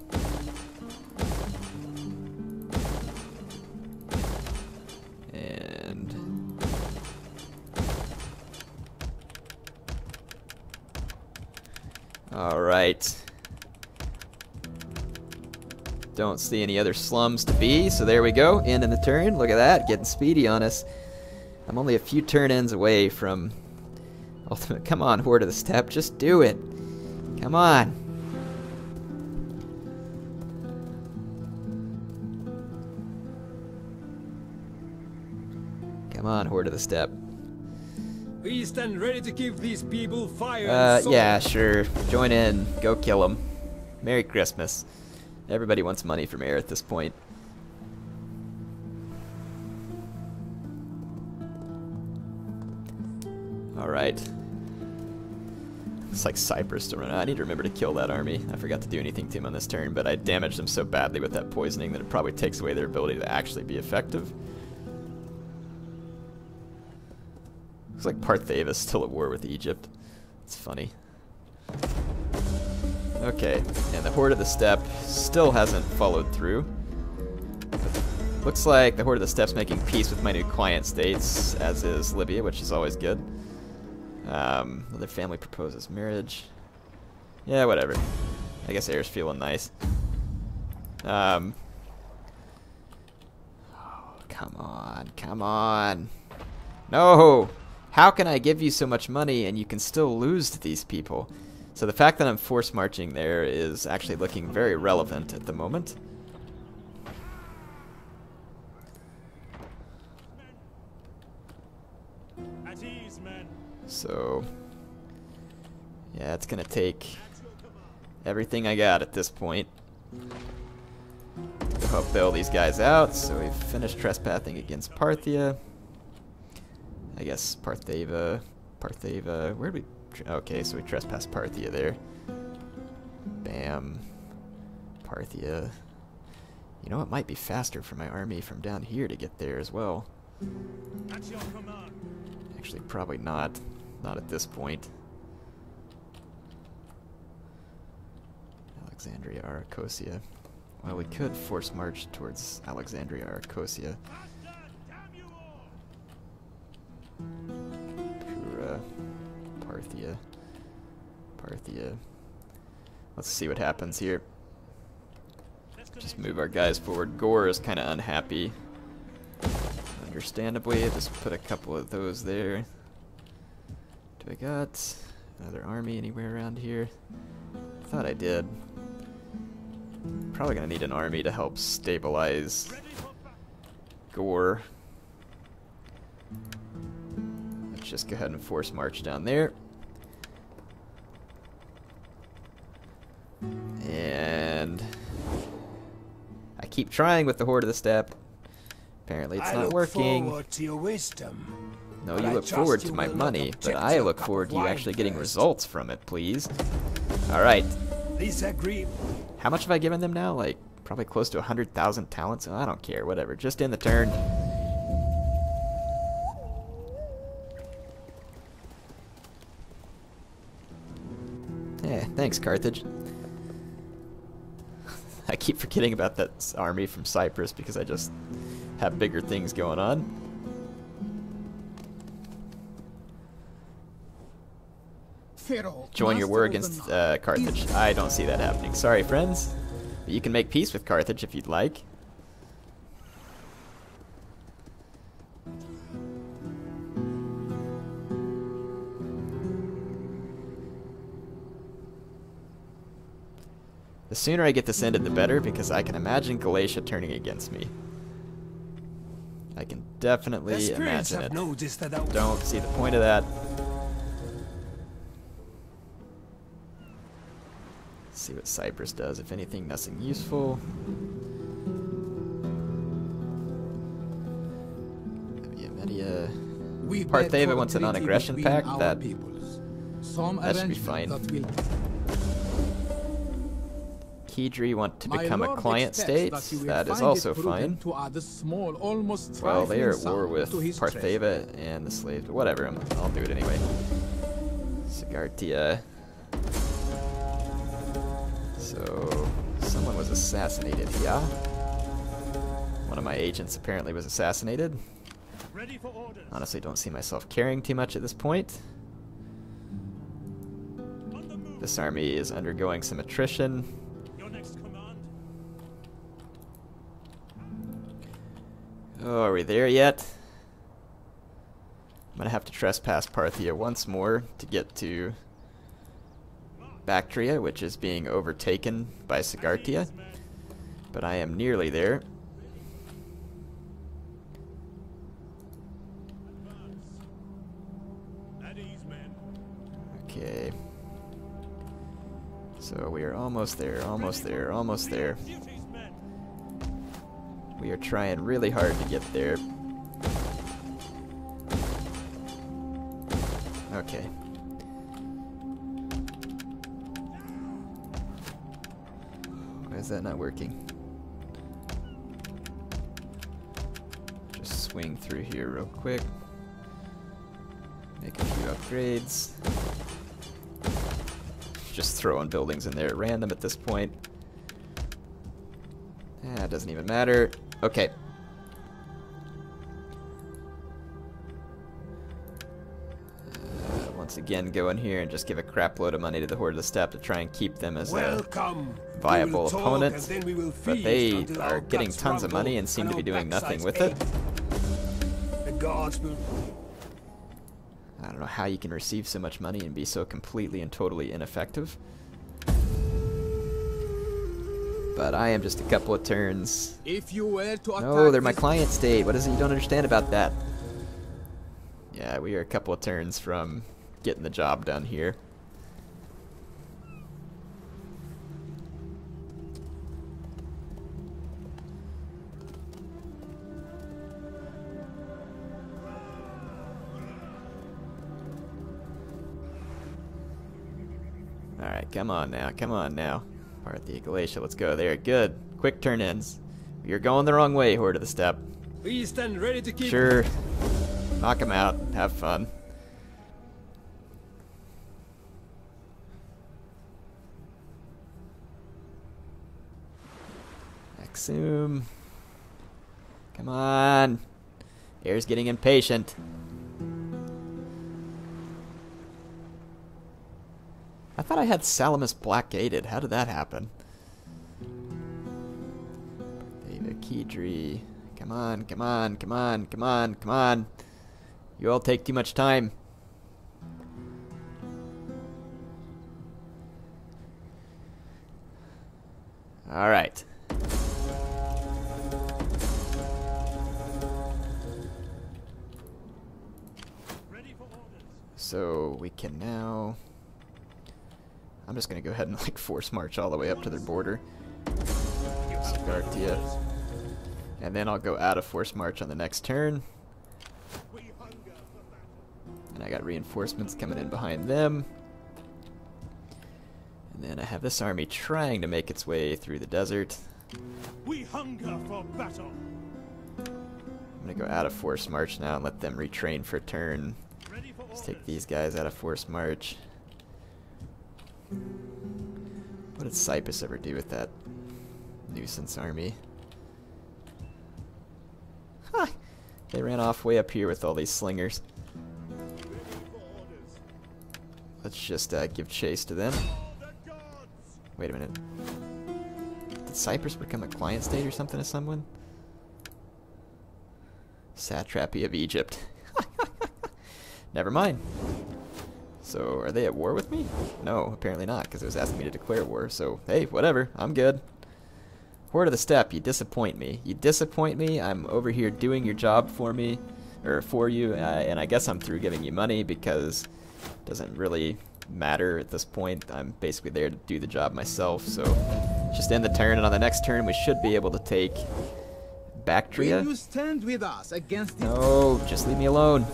And all right. Don't see any other slums to be, so there we go. End in the turn. Look at that, getting speedy on us. I'm only a few turn-ins away from ultimate. Come on, Horde of the Steppe, just do it. Come on. Come on, Horde of the Steppe. We stand ready to give these people fire and sword. Yeah, sure. Join in. Go kill them. Merry Christmas. Everybody wants money from Heir at this point. Alright. It's like Cyprus to run out. I need to remember to kill that army. I forgot to do anything to him on this turn, but I damaged them so badly with that poisoning that it probably takes away their ability to actually be effective. Looks like Partheva is still at war with Egypt. It's funny. Okay, and the Horde of the Steppe still hasn't followed through. Looks like the Horde of the Steppe's making peace with my new client states, as is Libya, which is always good. Another family proposes marriage. Yeah, whatever. I guess Heir's feeling nice. Oh, come on, come on. No! How can I give you so much money and you can still lose to these people? So the fact that I'm force marching there is actually looking very relevant at the moment. At ease, men. So yeah, it's gonna take everything I got at this point to help bail these guys out. So we've finished trespassing against Parthia. I guess Partheva, where did we? Okay, so we trespassed Parthia there. Bam. Parthia. You know, it might be faster for my army from down here to get there as well. At your command. Actually, probably not. Not at this point. Alexandria, Arachosia. Well, we could force march towards Alexandria, Arachosia. Pura. Parthia. Let's see what happens here. Just move our guys forward. Gore is kind of unhappy. Understandably, just put a couple of those there. Do I got another army anywhere around here? I thought I did. Probably gonna need an army to help stabilize Gore. Let's just go ahead and force march down there. And I keep trying with the Horde of the Steppe. Apparently it's not working. Forward to your wisdom. No, you look forward to my money, but I look forward to you actually getting results from it, please. Alright. Disagree. How much have I given them now? Like, probably close to 100,000 talents? Oh, I don't care, whatever. Just in the turn. Yeah, thanks, Carthage. I keep forgetting about that army from Cyprus because I just have bigger things going on. Join your war against Carthage. I don't see that happening. Sorry, friends. But you can make peace with Carthage if you'd like. The sooner I get this ended, the better, because I can imagine Galatia turning against me. I can definitely imagine it. Don't see the point of that. Let's see what Cyprus does. If anything, nothing useful. Partheva wants a non-aggression pact. That should be fine. Kedri want to become a client state. That is also fine. Well, they are at war with Partheva and the slaves, but whatever. I'll do it anyway. Sagartia. So, someone was assassinated, yeah? One of my agents apparently was assassinated. Honestly, don't see myself caring too much at this point. This army is undergoing some attrition. Oh, are we there yet? I'm gonna have to trespass Parthia once more to get to Bactria, which is being overtaken by Sagartia. But I am nearly there. Okay. So we are almost there, almost there, almost there. We are trying really hard to get there. Okay. Why is that not working? Just swing through here real quick. Make a few upgrades. Just throwing buildings in there at random at this point. It doesn't even matter. Okay. Once again, go in here and just give a crap load of money to the Horde of the Steppe to try and keep them as a viable opponent. But they are getting tons of money and seem to be doing nothing with it. I don't know how you can receive so much money and be so completely and totally ineffective. But I am just a couple of turns. No, they're my client state. What is it you don't understand about that? Yeah, we are a couple of turns from getting the job done here. Alright, come on now, come on now. Parthia, Galatia, let's go there. Good. Quick turn-ins. You're going the wrong way, Horde of the Steppe. We stand ready to keep. Sure. Knock them out. Have fun. Exum. Come on. Heir's getting impatient. I thought I had Salamis blockaded. How did that happen? David Kedri. Come on, come on, come on, come on, come on. You all take too much time. Alright. So we can now... I'm just going to go ahead and like force march all the way up to their border. Sagartia. And then I'll go out of force march on the next turn. And I got reinforcements coming in behind them. And then I have this army trying to make its way through the desert. We hunger for battle. I'm going to go out of force march now and let them retrain for a turn. Let's take these guys out of force march. What did Cyprus ever do with that nuisance army? Huh. They ran off way up here with all these slingers. Let's just give chase to them. Wait a minute. Did Cyprus become a client state or something to someone? Satrapy of Egypt. Never mind. So, are they at war with me? No, apparently not, because it was asking me to declare war. So, hey, whatever. I'm good. Horde of the Steppe, you disappoint me. You disappoint me. I'm over here doing your job for me, or for you, and I guess I'm through giving you money because it doesn't really matter at this point. I'm basically there to do the job myself. So, just end the turn, and on the next turn we should be able to take Bactria. Will you stand with us against No, just leave me alone.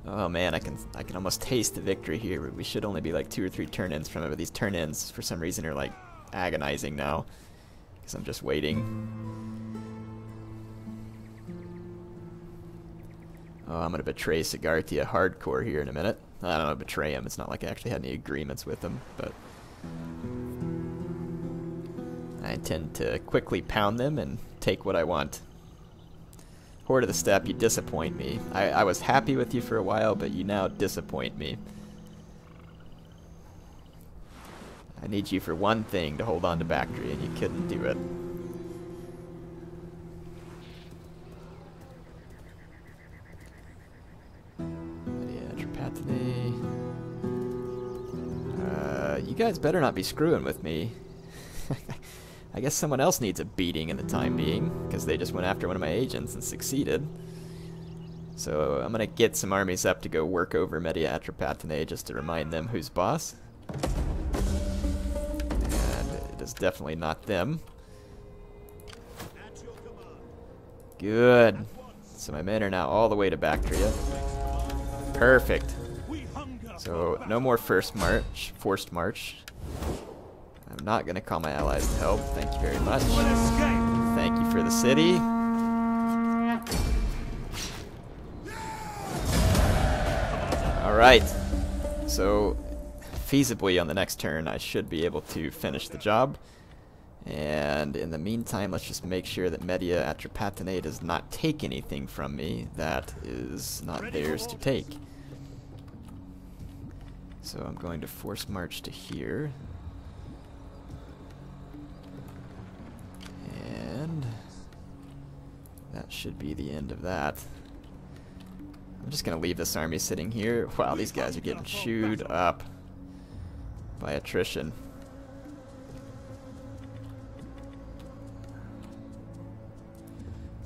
Oh man, I can almost taste the victory here. We should only be like 2 or 3 turn-ins from it, but these turn-ins for some reason are like agonizing now, because I'm just waiting. Oh, I'm gonna betray Sigartia hardcore here in a minute. I don't know, betray him. It's not like I actually had any agreements with him, but I intend to quickly pound them and take what I want. Horde of the Steppe, you disappoint me. I was happy with you for a while, but you now disappoint me. I need you for one thing, to hold on to Bactria, and you couldn't do it. You guys better not be screwing with me. I guess someone else needs a beating in the time being, because they just went after one of my agents and succeeded. So I'm going to get some armies up to go work over Media Atropatene just to remind them who's boss. And it is definitely not them. Good. So my men are now all the way to Bactria. Perfect. So no more forced march. I'm not going to call my allies to help. Thank you very much. Thank you for the city. Alright. So, feasibly on the next turn, I should be able to finish the job. And in the meantime, let's just make sure that Media Atropatene does not take anything from me that is not theirs to take. So I'm going to force march to here. And that should be the end of that. I'm just going to leave this army sitting here. Wow, these guys are getting chewed up by attrition.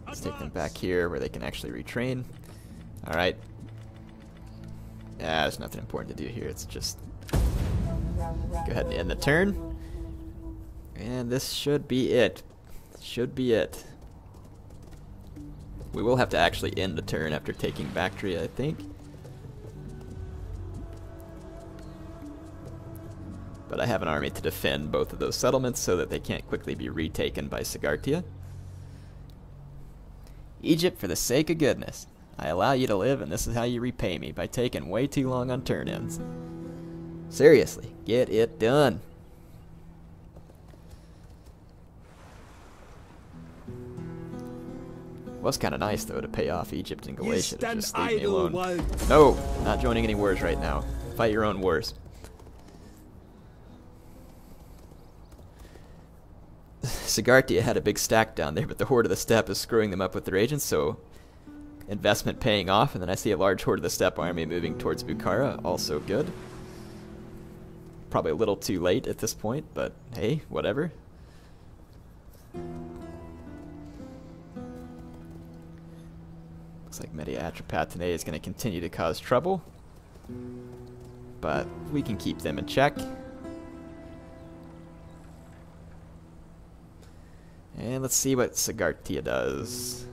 Let's take them back here where they can actually retrain. Alright. Yeah, there's nothing important to do here. It's just go ahead and end the turn. And this should be it. Should be it. We will have to actually end the turn after taking Bactria, I think. But I have an army to defend both of those settlements so that they can't quickly be retaken by Sigartia. Egypt, for the sake of goodness. I allow you to live, and this is how you repay me, by taking way too long on turn-ins. Seriously, get it done. Was kind of nice, though, to pay off Egypt and Galatia. Just leave me alone. No, not joining any wars right now. Fight your own wars. Sigartia had a big stack down there, but the Horde of the Steppe is screwing them up with their agents, so investment paying off, and then I see a large Horde of the Steppe army moving towards Bukhara, also good. Probably a little too late at this point, but hey, whatever. Looks like Media Atropatene is going to continue to cause trouble, but we can keep them in check. And let's see what Sigartia does.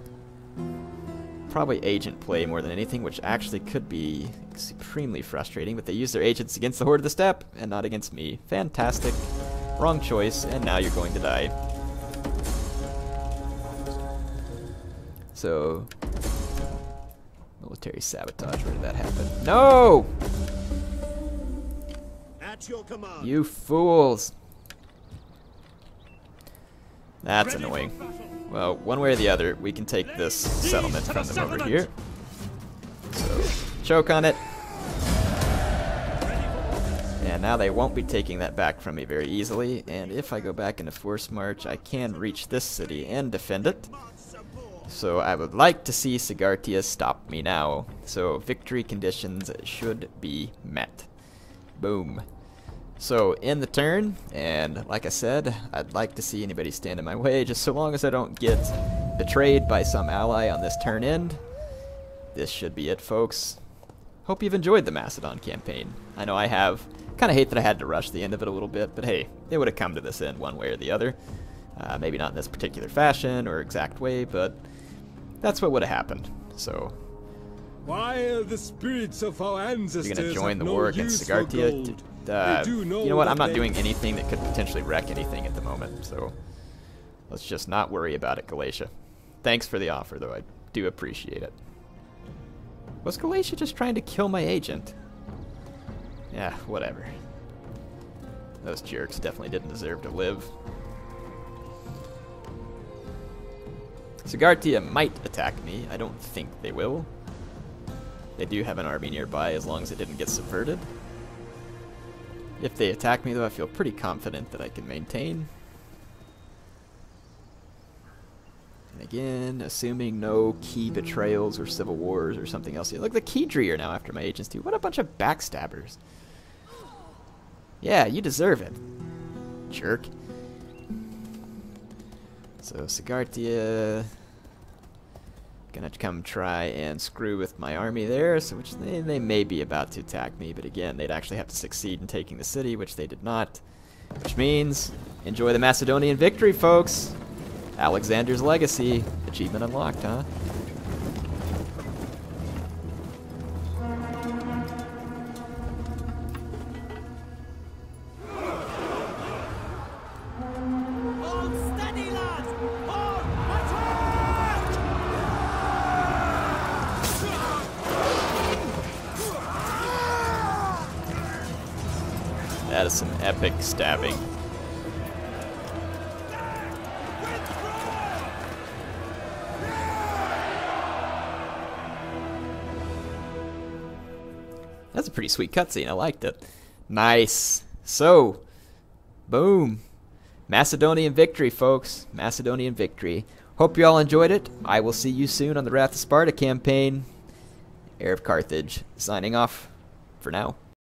Probably agent play more than anything, which actually could be supremely frustrating, but they use their agents against the Horde of the Steppe and not against me. Fantastic. Wrong choice, and now you're going to die. So, military sabotage, where did that happen? No! At your command. You fools! That's annoying. Well, one way or the other, we can take this settlement from them over here. So, choke on it. And now they won't be taking that back from me very easily. And if I go back into force march, I can reach this city and defend it. So I would like to see Sigartia stop me now. So victory conditions should be met. Boom. So in the turn, and like I said, I'd like to see anybody stand in my way, just so long as I don't get betrayed by some ally on this turn end. This should be it, folks. Hope you've enjoyed the Macedon campaign. I know I have. Kind of hate that I had to rush the end of it a little bit, but hey, it would have come to this end one way or the other. Maybe not in this particular fashion or exact way, but that's what would have happened. So, while the spirits of our ancestors you're gonna join the no war against Sigartia. You know what? I'm not doing anything that could potentially wreck anything at the moment, so let's just not worry about it, Galatia. Thanks for the offer, though. I do appreciate it. Was Galatia just trying to kill my agent? Yeah, whatever. Those jerks definitely didn't deserve to live. Sigartia might attack me. I don't think they will. They do have an army nearby as long as it didn't get subverted. If they attack me, though, I feel pretty confident that I can maintain. And again, assuming no key betrayals or civil wars or something else. Look, the Keydri are now after my agents, too. What a bunch of backstabbers. Yeah, you deserve it, jerk. So Sigartia gonna come try and screw with my army there, so which they may be about to attack me, but again, they'd actually have to succeed in taking the city, which they did not. Which means, enjoy the Macedonian victory, folks! Alexander's legacy. Achievement unlocked, huh? That is some epic stabbing. That's a pretty sweet cutscene. I liked it. Nice. So, boom. Macedonian victory, folks. Macedonian victory. Hope you all enjoyed it. I will see you soon on the Wrath of Sparta campaign. Heir of Carthage, signing off for now.